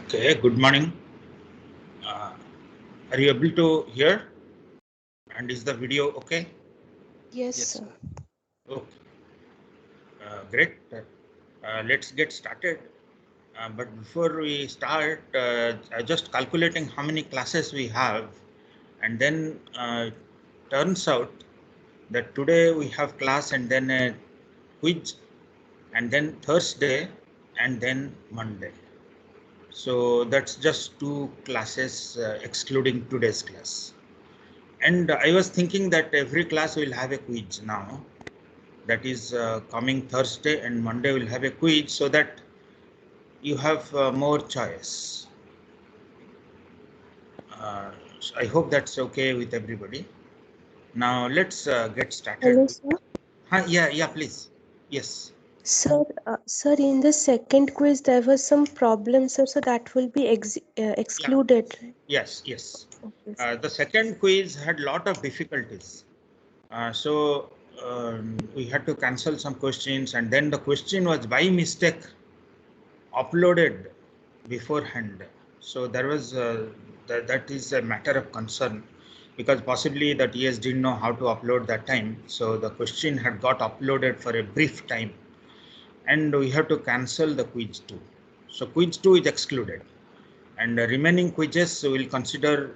Okay, good morning. Uh, are you able to hear? And is the video okay? Yes, sir. Okay, great. Let's get started. But before we start, just calculating how many classes we have, and then turns out that today we have class and then a quiz, and then Thursday, and then Monday. So that's just 2 classes excluding today's class. And I was thinking that every class will have a quiz now. That is coming Thursday and Monday will have a quiz so that you have more choice. Uh, I hope that's okay with everybody. Now let's get started. Hello, sir. Yeah, please. Yes, Sir, in the second quiz there was some problem, sir, so that will be yeah, excluded. yes. Okay, sir. The second quiz had lot of difficulties. So we had to cancel some questions, and then the question was by mistake uploaded beforehand. So there was that is a matter of concern because possibly the TS didn't know how to upload that time. So the question had got uploaded for a brief time, and we have to cancel the quiz 2. So quiz 2 is excluded, and the remaining quizzes will consider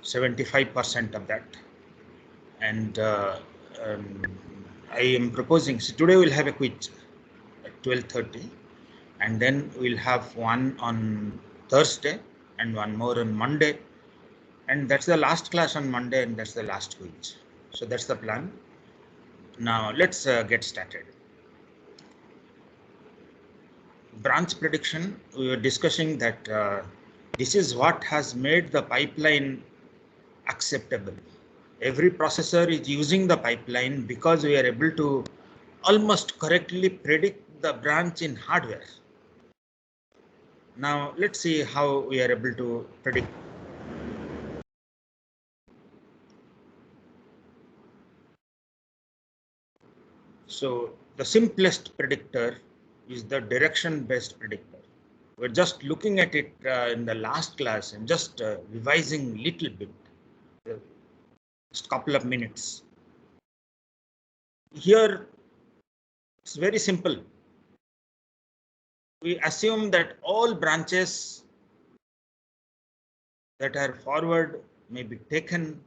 75% of that. And um, I am proposing. So today we'll have a quiz at 12:30. And then we'll have one on Thursday and one more on Monday, and that's the last class on Monday, and that's the last quiz. So that's the plan. Now let's get started. Branch prediction, we were discussing that this is what has made the pipeline acceptable. Every processor is using the pipeline because we are able to almost correctly predict the branch in hardware. Now let's see how we are able to predict. So the simplest predictor is the direction-based predictor. We're just looking at it in the last class and just revising a little bit, just a couple of minutes. Here, it's very simple. We assume that all branches that are forward may be taken,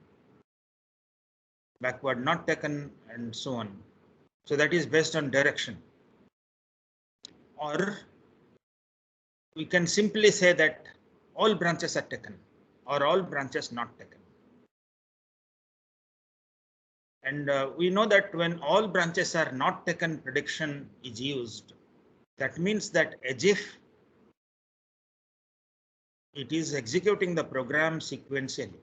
backward not taken, and so on. So that is based on direction. Or we can simply say that all branches are taken or all branches not taken. And we know that when all branches are not taken, prediction is used. That means that as if it is executing the program sequentially.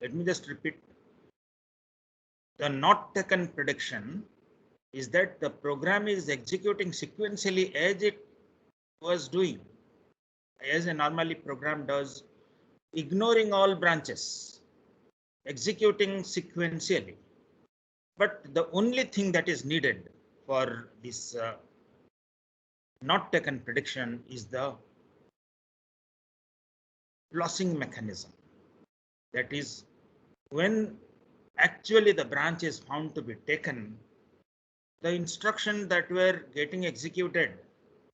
Let me just repeat. The not taken prediction is that the program is executing sequentially as it was doing, as a normally program does, ignoring all branches, executing sequentially. But the only thing that is needed for this not taken prediction is the flossing mechanism. That is, when actually the branch is found to be taken, the instruction that were getting executed,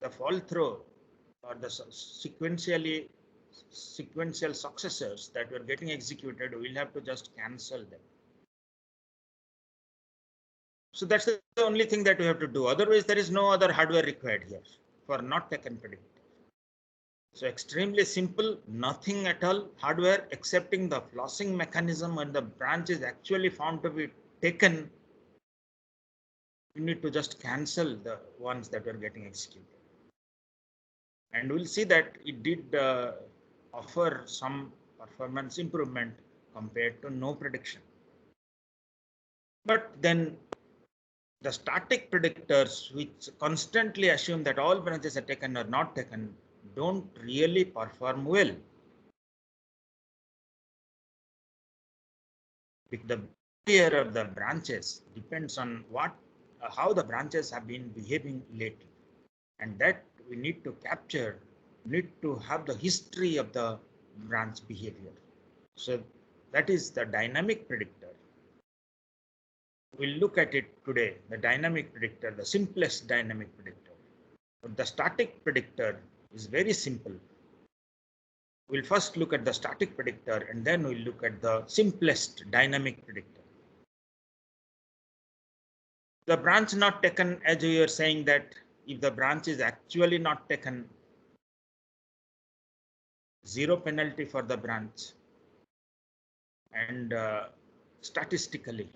the fall through or the sequential successors that were getting executed, we'll have to just cancel them. So that's the only thing that we have to do. Otherwise, there is no other hardware required here for not taken predictor. So extremely simple, nothing at all hardware excepting the flossing mechanism. When the branch is actually found to be taken, you need to just cancel the ones that are getting executed. And we'll see that it did offer some performance improvement compared to no prediction. But then the static predictors, which constantly assume that all branches are taken or not taken, don't really perform well. The behavior of the branches depends on how the branches have been behaving lately, and that we need to capture need to have the history of the branch behavior. So that is the dynamic predictor. We'll look at it today, the dynamic predictor, the simplest dynamic predictor. But the static predictor is very simple. We'll first look at the static predictor and then we'll look at the simplest dynamic predictor. The branch not taken, as we are saying that if the branch is actually not taken, zero penalty for the branch, and statistically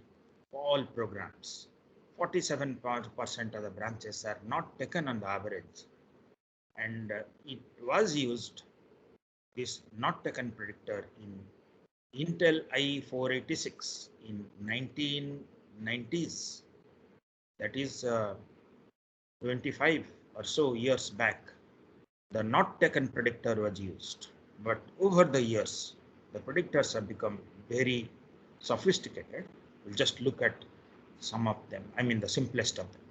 all programs, 47% of the branches are not taken on the average, and it was used, this not taken predictor, in Intel i486 in 1990s, that is 25 or so years back. The not taken predictor was used, but over the years the predictors have become very sophisticated. We'll just look at some of them, I mean the simplest of them.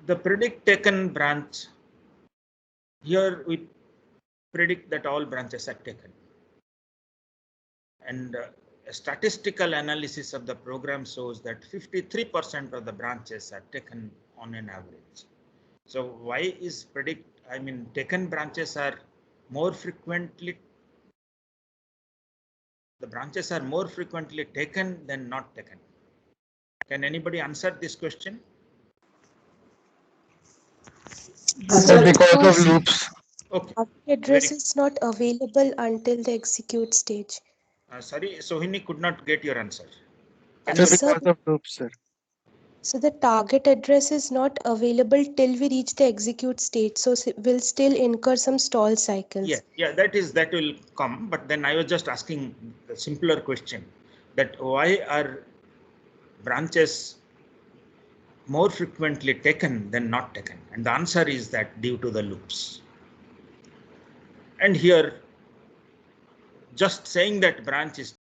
The predict taken branch, here we predict that all branches are taken, and a statistical analysis of the program shows that 53% of the branches are taken on an average. So why is taken branches are more frequently, the branches are more frequently taken than not taken? Can anybody answer this question? Because of loops. Okay. Address is not available until the execute stage. Sorry, Sohini could not get your answer. Because of loops, sir. So the target address is not available till we reach the execute state. So we'll still incur some stall cycles. Yeah, that will come. But then I was just asking a simpler question, that why are branches more frequently taken than not taken? And the answer is that due to the loops. And here, just saying that branch is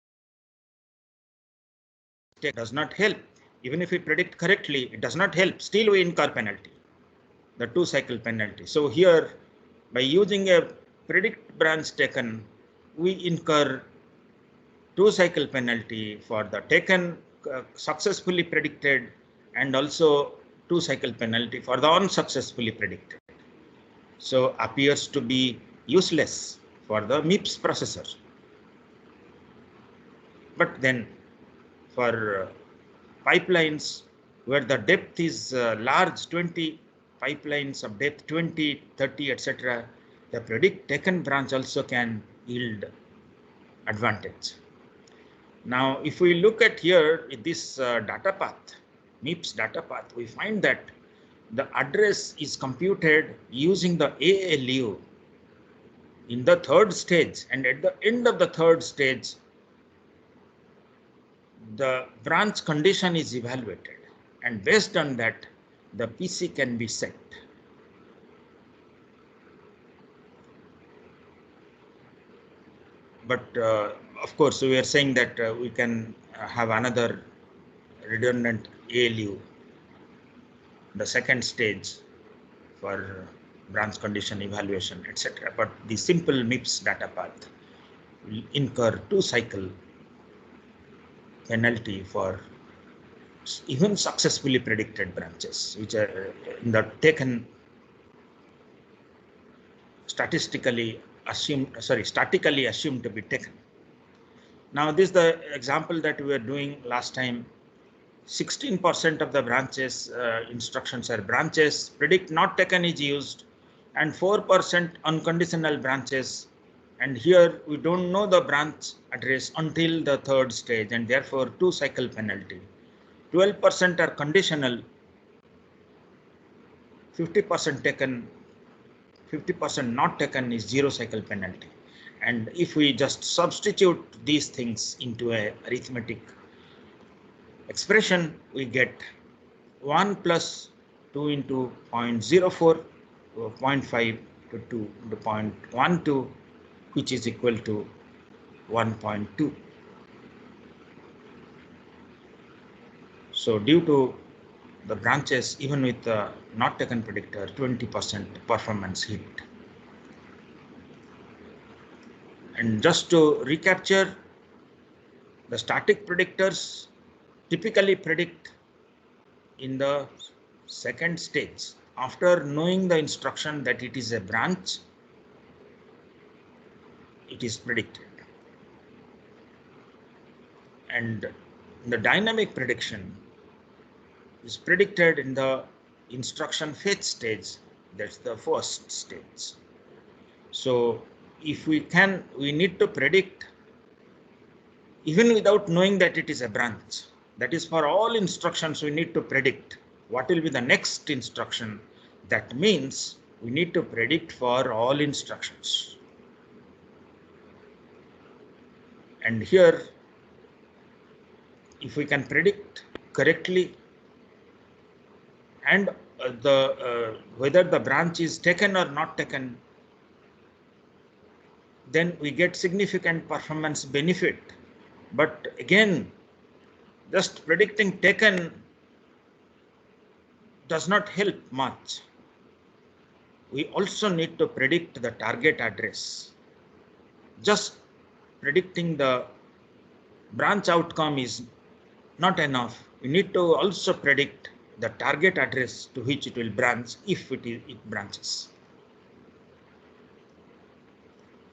taken does not help. Even if we predict correctly, it does not help. Still we incur penalty, the 2-cycle penalty. So here, by using a predict branch taken, we incur 2-cycle penalty for the taken successfully predicted, and also 2-cycle penalty for the unsuccessfully predicted. So appears to be useless for the MIPS processor. But then for pipelines where the depth is large, 20 pipelines of depth 20, 30, etc., the predict taken branch also can yield advantage. Now, if we look at here this data path, MIPS data path, we find that the address is computed using the ALU in the third stage, and at the end of the third stage, the branch condition is evaluated, and based on that, the PC can be set. But of course, we are saying that we can have another redundant ALU, the second stage for branch condition evaluation, etc. But the simple MIPS data path will incur 2-cycle penalty for even successfully predicted branches, which are in the taken statically assumed to be taken. Now this is the example that we were doing last time. 16% of the branches instructions are branches predict not taken is used, and 4% unconditional branches, and here we don't know the branch address until the third stage, and therefore 2-cycle penalty. 12% are conditional, 50% taken, 50% not taken is 0-cycle penalty. And if we just substitute these things into a arithmetic expression, we get 1 plus 2 into 0.04, 0.5 to 2 to 0.12, which is equal to 1.2. So due to the branches, even with the not taken predictor, 20% performance hit. And just to recapture, the static predictors typically predict in the second stage. After knowing the instruction that it is a branch, it is predicted. And the dynamic prediction is predicted in the instruction fetch stage. That's the first stage. So if we need to predict even without knowing that it is a branch. That is, for all instructions we need to predict what will be the next instruction. That means we need to predict for all instructions. And here, if we can predict correctly and whether the branch is taken or not taken, then we get significant performance benefit. But again, just predicting taken does not help much. We also need to predict the target address. Just predicting the branch outcome is not enough. We need to also predict the target address to which it will branch if it branches.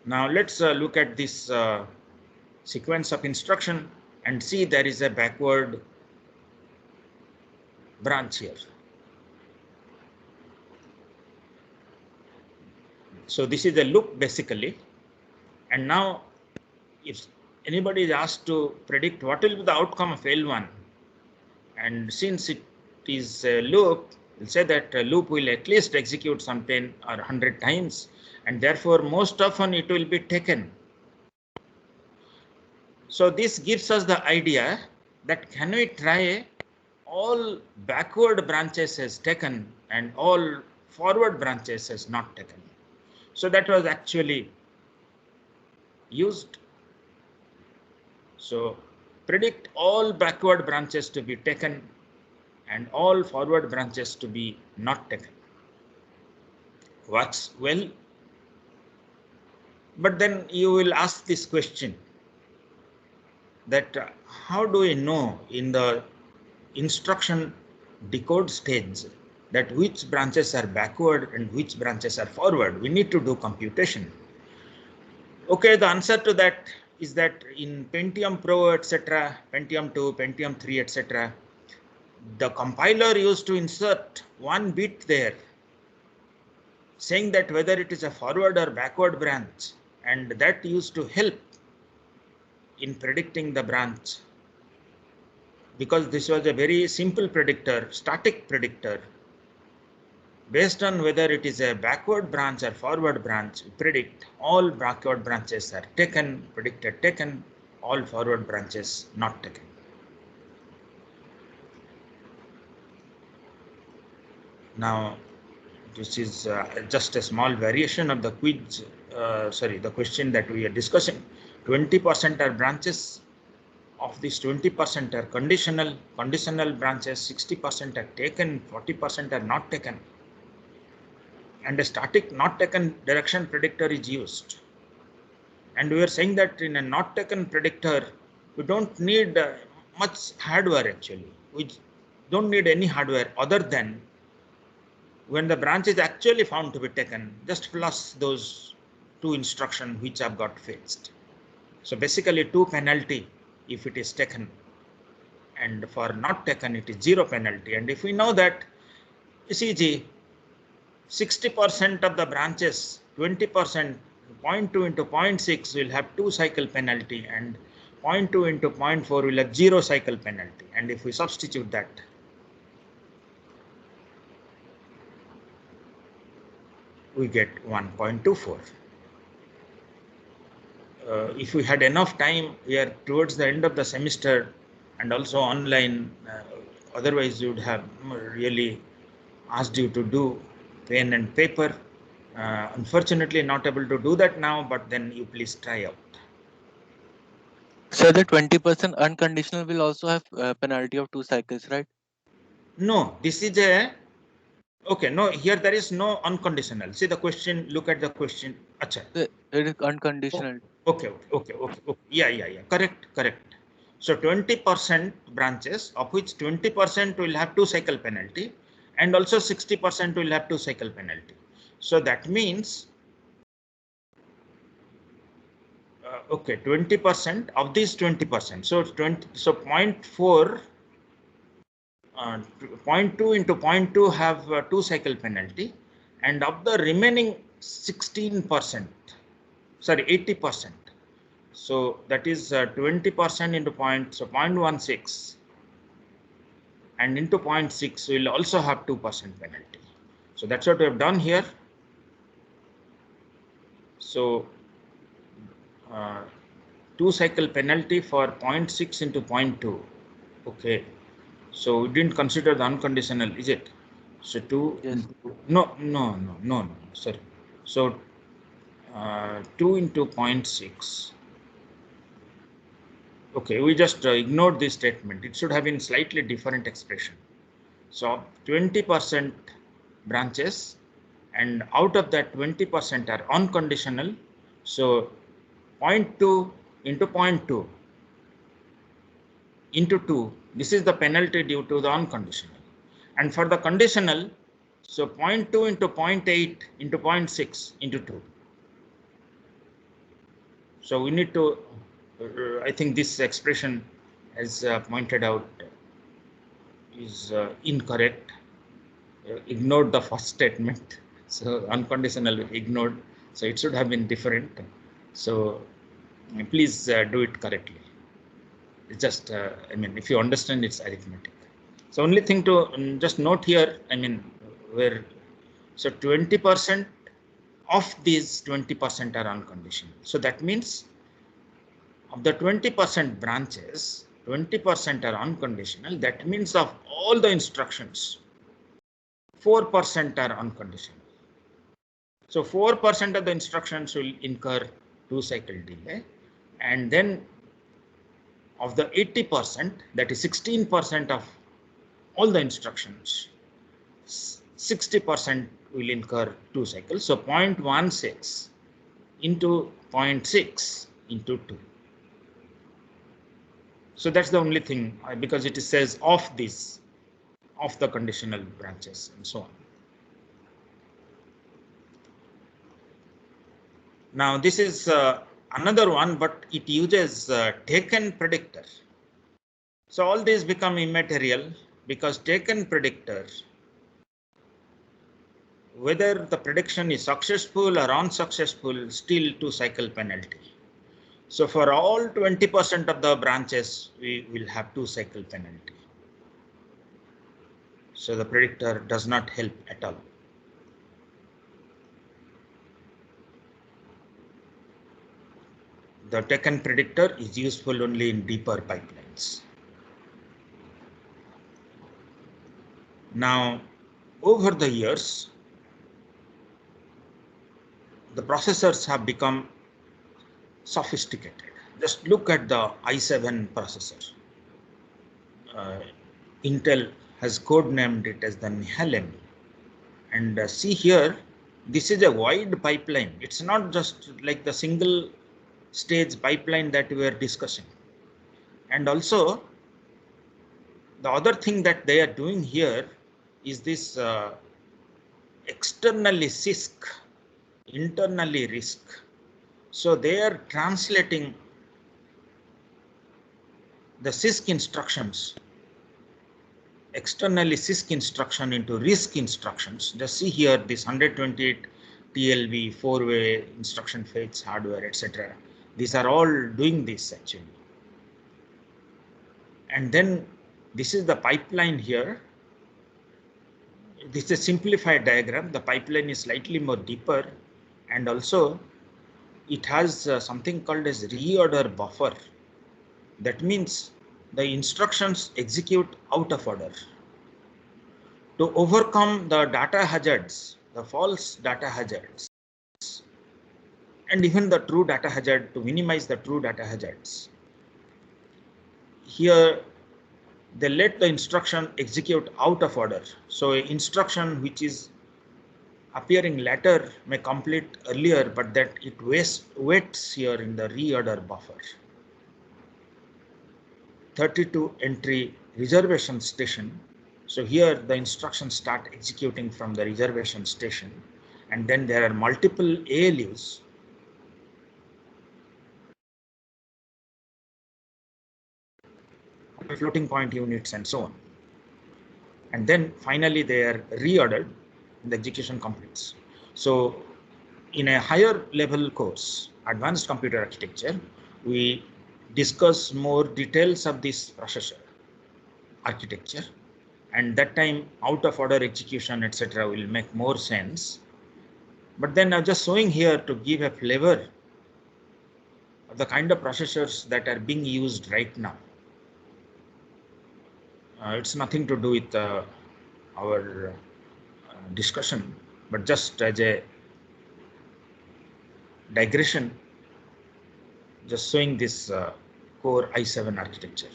Now let's look at this sequence of instruction and see there is a backward branch here. So this is a loop basically. And now if anybody is asked to predict what will be the outcome of L1, and since it is a loop, we'll say that a loop will at least execute some 10 or 100 times, and therefore most often it will be taken. So this gives us the idea that can we try all backward branches as taken and all forward branches as not taken. So that was actually used. So predict all backward branches to be taken and all forward branches to be not taken. Works well. But then you will ask this question that how do we know in the instruction decode stage that which branches are backward and which branches are forward? We need to do computation. Okay, the answer to that is that in Pentium Pro, etc., Pentium 2, Pentium 3, etc., the compiler used to insert one bit there saying that whether it is a forward or backward branch, and that used to help in predicting the branch, because this was a very simple predictor, static predictor. Based on whether it is a backward branch or forward branch, we predict all backward branches are taken, predicted taken, all forward branches not taken. Now, this is just a small variation of the quiz, the question that we are discussing. 20% are branches. Of these 20% are conditional branches, 60% are taken, 40% are not taken. And a static not taken direction predictor is used. And we are saying that in a not taken predictor, we don't need much hardware actually. We don't need any hardware other than when the branch is actually found to be taken, just plus those two instructions which have got fetched. So basically 2 penalty if it is taken, and for not taken it is 0 penalty. And if we know that ECG 60% of the branches, 20%, 0.2 into 0.6 will have 2 cycle penalty, and 0.2 into 0.4 will have 0 cycle penalty. And if we substitute that, we get 1.24. If we had enough time, we are towards the end of the semester and also online, otherwise you would have really asked you to do pen and paper. Unfortunately not able to do that now, but then you please try out. So the 20% unconditional will also have a penalty of 2 cycles, right? No, this is a, okay, no, here there is no unconditional. See the question, look at the question. Acha. It is unconditional. Okay. Yeah. Correct. So 20% branches, of which 20% will have 2 cycle penalty, and also 60% will have 2 cycle penalty. So that means, okay, 20% of these 20%. So 0.4, 0.2 into 0.2 have 2 cycle penalty, and of the remaining 16%, sorry, 80%. So that is 20% into point, so 0.16, and into 0.6 will also have 2% penalty. So that's what we have done here. So 2 cycle penalty for 0.6 into 0.2. Okay. So we didn't consider the unconditional, is it? So 2, Yes. no, sorry. So 2 into 0.6. Okay, we just ignored this statement. It should have been slightly different expression. So 20% branches, and out of that 20% are unconditional. So 0.2 into 0.2 into 2, this is the penalty due to the unconditional. And for the conditional, so 0.2 into 0.8 into 0.6 into 2. So we need to, I think this expression, as pointed out, is incorrect. Ignored the first statement. So unconditional ignored. So it should have been different. So please do it correctly. It's just, I mean, if you understand, it's arithmetic. So only thing to just note here, I mean, where, so 20% of these 20% are unconditional. So that means of the 20% branches, 20% are unconditional. That means of all the instructions, 4% are unconditional. So 4% of the instructions will incur 2 cycle delay, and then of the 80%, that is 16% of all the instructions, 60% will incur 2 cycles. So 0.16 into 0.6 into 2. So that's the only thing, because it says of this, of the conditional branches and so on. Now this is another one, but it uses taken predictor. So all these become immaterial because taken predictor, whether the prediction is successful or unsuccessful, still 2 cycle penalty. So for all 20% of the branches, we will have 2 cycle penalty. So the predictor does not help at all. The taken predictor is useful only in deeper pipelines. Now, over the years, the processors have become sophisticated. Just look at the i7 processor. Intel has codenamed it as the Nehalem. And see here, this is a wide pipeline. It's not just like the single stage pipeline that we were discussing. And also, the other thing that they are doing here is this externally CISC, internally RISC. So they are translating the CISC instructions, externally CISC instruction into RISC instructions. Just see here this 128 TLB, 4-way instruction fetch, hardware, etc. These are all doing this actually. And then this is the pipeline here. This is a simplified diagram. The pipeline is slightly more deeper, and also it has something called as reorder buffer. That means the instructions execute out of order. To overcome the data hazards, the false data hazards, and even the true data hazard, to minimize the true data hazards, here they let the instruction execute out of order. So an instruction which is appearing later may complete earlier, but that it waits here in the reorder buffer. 32 entry reservation station. So here the instructions start executing from the reservation station, and then there are multiple ALUs. Floating point units and so on. And then finally they are reordered and the execution completes. So in a higher level course, advanced computer architecture, we discuss more details of this processor architecture, and that time out of order execution, etc. will make more sense. But then I'm just showing here to give a flavor of the kind of processors that are being used right now. It's nothing to do with our discussion, but just as a digression, just showing this Core i7 architecture.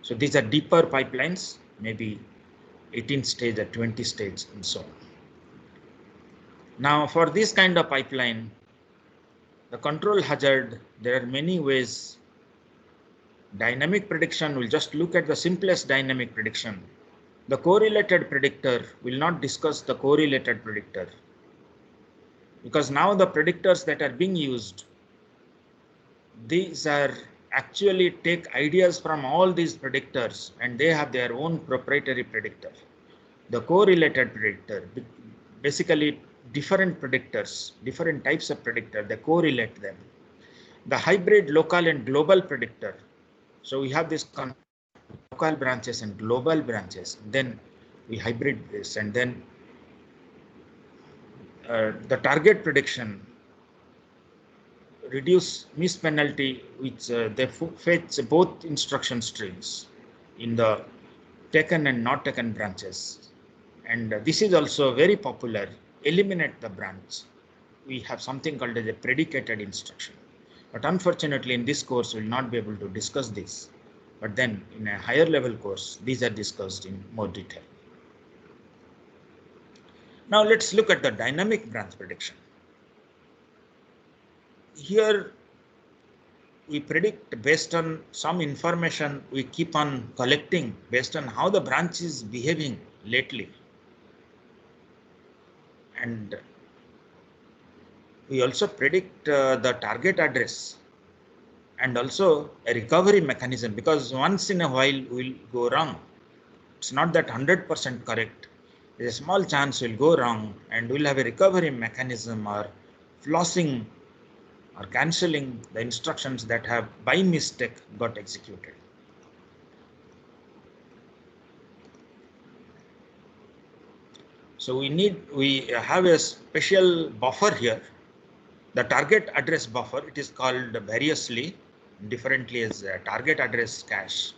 So these are deeper pipelines, maybe 18 stage or 20 stage and so on. Now for this kind of pipeline, the control hazard, there are many ways. Dynamic prediction, we'll just look at the simplest dynamic prediction. The correlated predictor, will not discuss the correlated predictor, because now the predictors that are being used, these are actually take ideas from all these predictors and they have their own proprietary predictor. The correlated predictor, basically different predictors, different types of predictor, they correlate them. The hybrid local and global predictor. So we have this local branches and global branches. Then we hybrid this, and then the target prediction, reduce miss penalty, which they fetch both instruction strings in the taken and not taken branches. And this is also very popular. Eliminate the branch. We have something called as a predicated instruction. But unfortunately, in this course, we will not be able to discuss this. But then in a higher level course, these are discussed in more detail. Now let's look at the dynamic branch prediction. Here we predict based on some information we keep on collecting based on how the branch is behaving lately. And we also predict the target address and also a recovery mechanism, because once in a while we'll go wrong. It's not that 100% correct. There's a small chance we'll go wrong, and we'll have a recovery mechanism or flossing or cancelling the instructions that have by mistake got executed. So we have a special buffer here, the target address buffer. It is called variously, differently as target address cache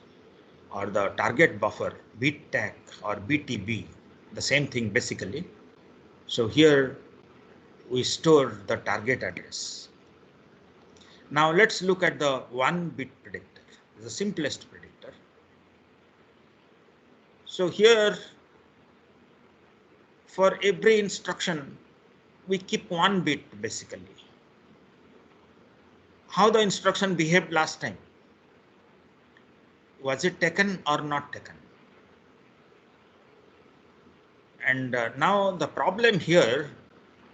or the target buffer, BTAC or BTB, the same thing basically. So here we store the target address. Now let's look at the 1-bit predictor, the simplest predictor. So here for every instruction, we keep 1 bit basically. How the instruction behaved last time? Was it taken or not taken? And now the problem here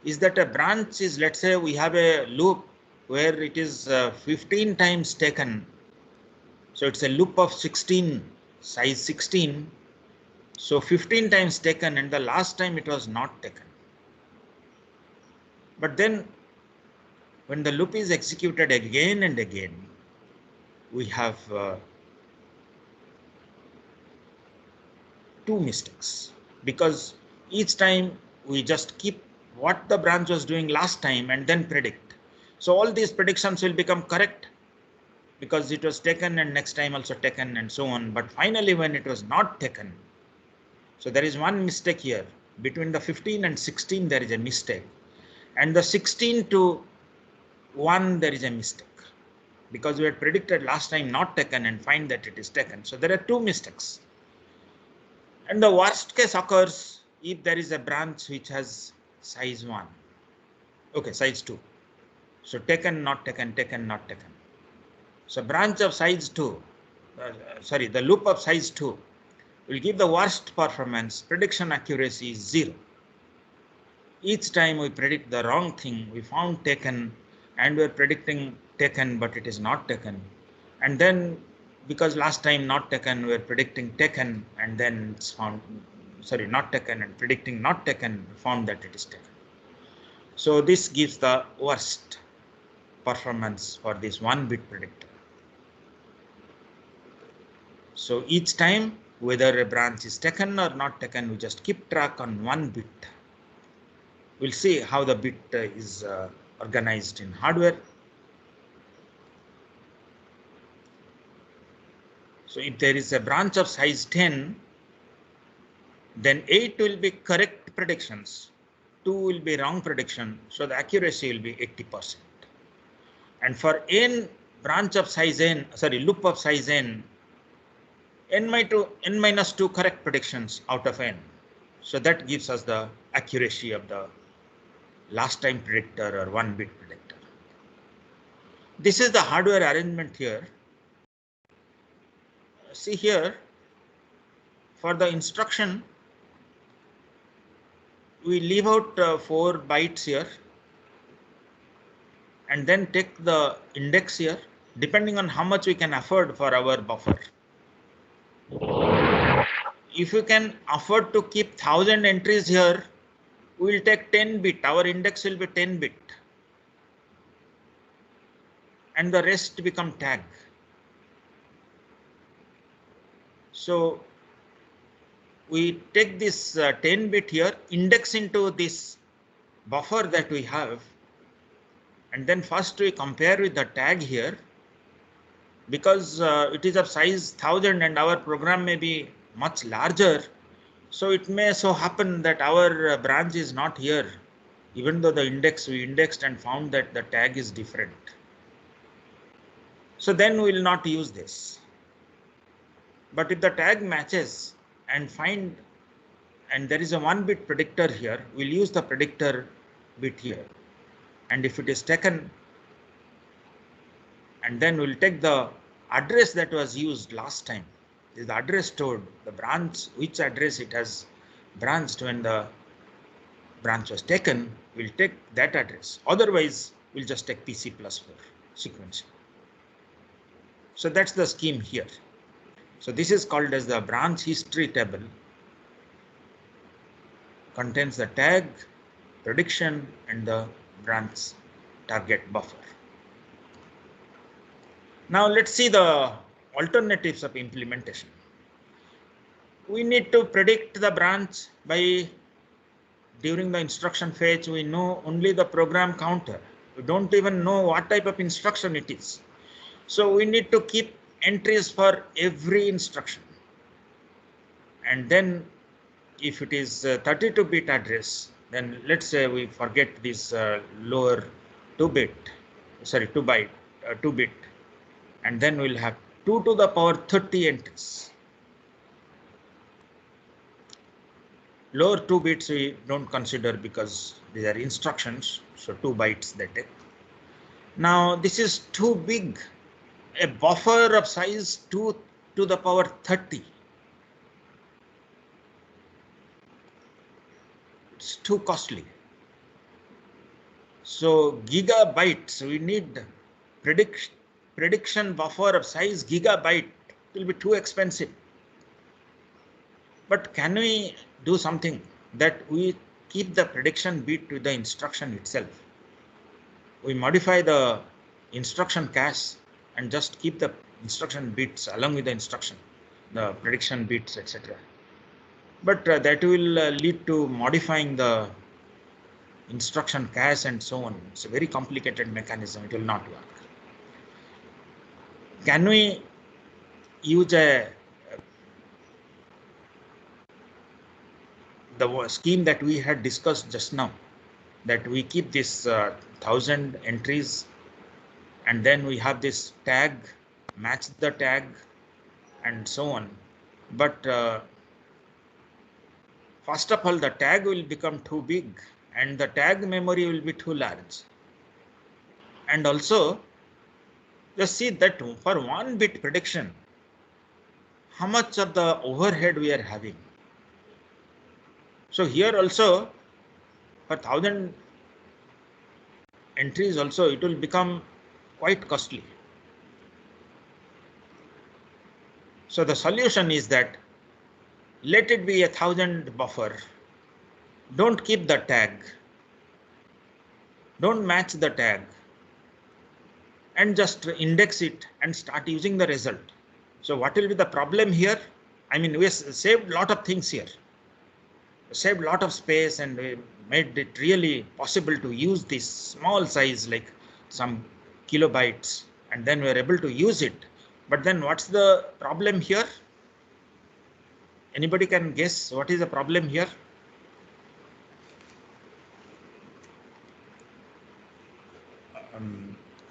is that a branch is, let's say we have a loop where it is 15 times taken. So it's a loop of 16, size 16. So 15 times taken, and the last time it was not taken. But then when the loop is executed again and again, we have 2 mistakes, because each time we just keep what the branch was doing last time and then predict. So all these predictions will become correct because it was taken and next time also taken and so on. But finally, when it was not taken, so there is one mistake here. Between the 15 and 16, there is a mistake. And the 16 to 1, there is a mistake. because we had predicted last time not taken and find that it is taken. So there are two mistakes. And the worst case occurs if there is a branch which has size 1. Okay, size 2. So taken, not taken, taken, not taken. So branch of size 2, the loop of size 2 will give the worst performance. Prediction accuracy is 0. Each time we predict the wrong thing, we found taken and we're predicting taken, but it is not taken. And then because last time not taken, we're predicting taken and then it's found, not taken and predicting not taken, found that it is taken. So this gives the worst performance for this 1-bit predictor. So each time, whether a branch is taken or not taken, we just keep track on 1 bit. We'll see how the bit is organized in hardware. So if there is a branch of size 10, then 8 will be correct predictions, 2 will be wrong prediction, so the accuracy will be 80%. And for n branch of size n, loop of size n, n minus 2 correct predictions out of n. So that gives us the accuracy of the last time predictor or 1-bit predictor. This is the hardware arrangement here. See here, for the instruction, we leave out 4 bytes here and then take the index here, depending on how much we can afford for our buffer. If you can afford to keep 1000 entries here, we will take 10-bit. Our index will be 10-bit. And the rest become tag. So we take this 10-bit here, index into this buffer that we have. And then first we compare with the tag here. Because it is of size 1000 and our program may be much larger, so it may so happen that our branch is not here, even though the index we indexed and found that the tag is different. So then we will not use this. But if the tag matches and there is a 1-bit predictor here, we'll use the predictor bit here. And if it is taken, and then we'll take the address that was used last time. This is the address stored, the branch, which address it has branched when the branch was taken, we'll take that address. Otherwise, we'll just take PC plus 4 sequential. So that's the scheme here. So this is called as the branch history table. Contains the tag, prediction, and the branch target buffer. Now let's see the alternatives of implementation. We need to predict the branch by, during the instruction fetch, we know only the program counter. We don't even know what type of instruction it is. So we need to keep entries for every instruction. And then if it is 32-bit address, then let's say we forget this lower 2-bit, 2-bit. And then we'll have 2 to the power 30 entries. Lower 2 bits we don't consider because these are instructions, so 2 bytes they take. Now this is too big. A buffer of size 2 to the power 30. It's too costly. So gigabytes, we need prediction buffer of size gigabyte. It will be too expensive. But can we do something that we keep the prediction bit to the instruction itself? We modify the instruction cache and just keep the instruction bits along with the instruction, the prediction bits, etc. But that will lead to modifying the instruction cache and so on. It's a very complicated mechanism. It will not work. Can we use the scheme that we had discussed just now, that we keep this 1000 entries and then we have this tag, match the tag, and so on. But first of all, the tag will become too big and the tag memory will be too large. And also, just see that for 1 bit prediction, how much of the overhead we are having. So here also, for 1000 entries also, it will become quite costly. So the solution is that let it be 1000 buffer. Don't keep the tag. Don't match the tag. And just index it and start using the result. So what will be the problem here? I mean, we saved a lot of things here. Saved a lot of space and we made it really possible to use this small size, like some kilobytes, and then we are able to use it. But then what's the problem here? Anybody can guess what is the problem here?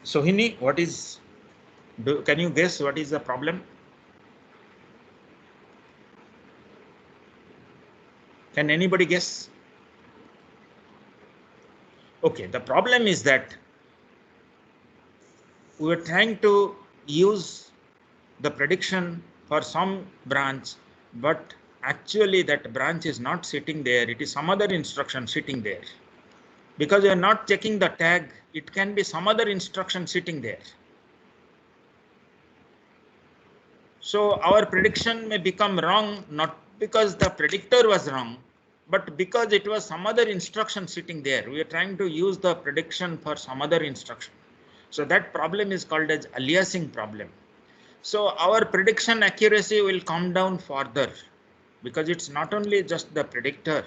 Sohini, what is, can you guess what is the problem? Can anybody guess? Okay, the problem is that we were trying to use the prediction for some branch, but actually that branch is not sitting there. It is some other instruction sitting there. Because you are not checking the tag, it can be some other instruction sitting there. So our prediction may become wrong, not because the predictor was wrong, but because it was some other instruction sitting there. We are trying to use the prediction for some other instruction. So that problem is called as aliasing problem. So our prediction accuracy will come down further because it's not only just the predictor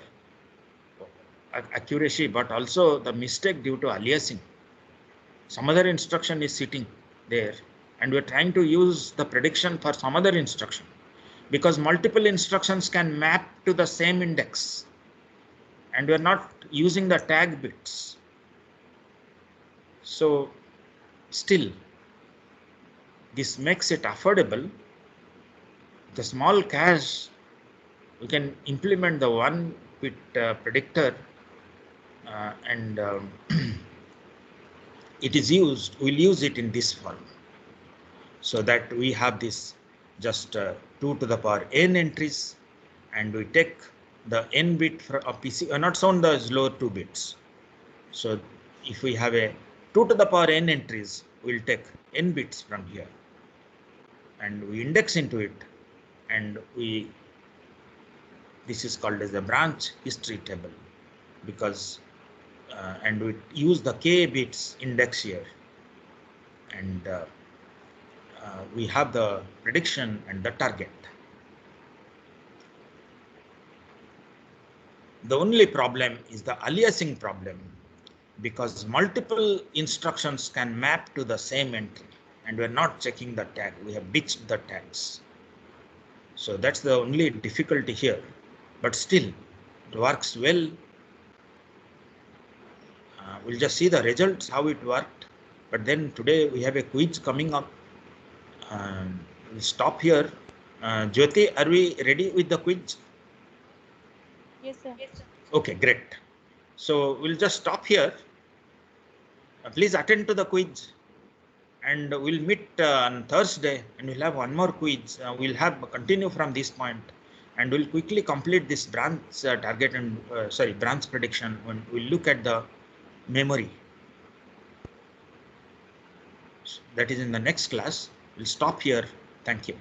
accuracy, but also the mistake due to aliasing. Some other instruction is sitting there and we're trying to use the prediction for some other instruction because multiple instructions can map to the same index and we're not using the tag bits. So still, this makes it affordable. The small cache, we can implement the 1 bit predictor and it is used, we'll use it in this form. So that we have this just 2 to the power n entries and we take the n bit of PC, not sound the lower 2 bits. So if we have a 2 to the power n entries, we'll take n bits from here and we index into it and this is called as the branch history table because and we use the k bits index here and we have the prediction and the target. The only problem is the aliasing problem because multiple instructions can map to the same entry and we're not checking the tag. We have ditched the tags. So that's the only difficulty here, but still it works well. We'll just see the results, how it worked. But then today we have a quiz coming up. We'll stop here. Jyoti, are we ready with the quiz? Yes, sir. Okay, great. So we'll just stop here. Please attend to the quiz and we'll meet on Thursday and we'll have one more quiz. We'll have continue from this point and we'll quickly complete this branch target and branch prediction when we'll look at the memory. That is in the next class. We'll stop here. Thank you.